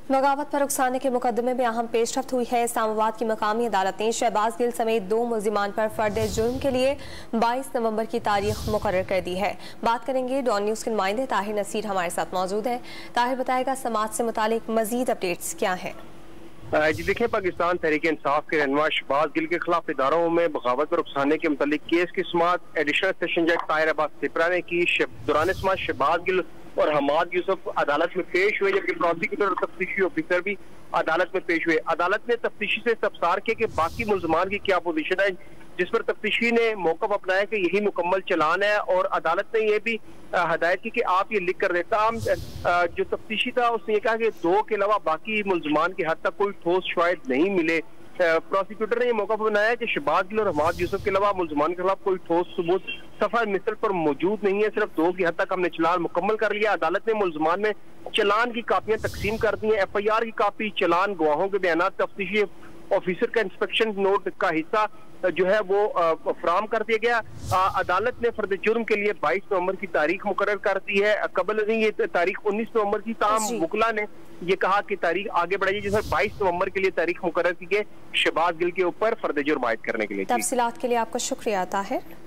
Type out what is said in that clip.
बगावत पर उकसाने के मुकदमे में अहम पेशरफ्त हुई है। इस्लामाबाद की मकामी अदालत ने शहबाज गिल समेत 2 मुल्जिमान पर फर्द जुर्म के लिए 22 नवंबर की तारीख मुकर्रर कर दी है। बात करेंगे डॉन न्यूज़ के नुमाइंदे ताहिर नसीर हमारे साथ मौजूद है। ताहिर बताएगा समात से मुतालिक मजीद अपडेट्स क्या है। जी देखिए, पाकिस्तान तहरीक इंसाफ के रहनुमा शहबाज गिल के खिलाफ इदारों में बगावत पर उकसाने के मुतालिक केस की समात एडिशनल सेशन जज ताहिर अब्बास सिपरा ने की। दौरान समात शहबाज गिल और हमाद यूसुफ अदालत में पेश हुए, जबकि प्रोसिक्यूटर और तफ्तीशी ऑफिसर भी अदालत में पेश हुए। अदालत ने तफ्तीशी से तफसार किया कि बाकी मुल्जमान की क्या पोजीशन है, जिस पर तफ्तीशी ने मौक़िफ़ अपनाया कि यही मुकम्मल चलान है। और अदालत ने यह भी हदायत की कि आप ये लिख कर देता। जो तफ्तीशी था उसने ये कहा कि 2 के अलावा बाकी मुल्जमान की हद तक कोई ठोस शवाहिद नहीं मिले। प्रोसिक्यूटर ने यह मौका बनाया कि शहबाज गिल और हमाद यूसुफ के अलावा मुल्जमान के खिलाफ कोई ठोस सबूत सफा मिसल पर मौजूद नहीं है। सिर्फ 2 की हद तक हमने चलान मुकम्मल कर लिया। अदालत ने मुल्जमान में चलान की कापियां तकसीम कर दी हैं। FIR की कापी, चलान, गवाहों के बयान, तफ्तीशी ऑफिसर का इंस्पेक्शन नोट का हिस्सा जो है वो फराम कर दिया गया। अदालत ने फर्द जुर्म के लिए 22 नवंबर की तारीख मुकर्रर कर दी है। कबल नहीं ये तारीख 19 नवंबर की, ताहम वुकला ने ये कहा कि तारीख आगे बढ़ाई, जिसमें 22 नवंबर के लिए तारीख मुकर्रर की गई शहबाज गिल के ऊपर फर्द जुर्म आयद करने के लिए। तफसीलात के लिए आपका शुक्रिया ताहिर।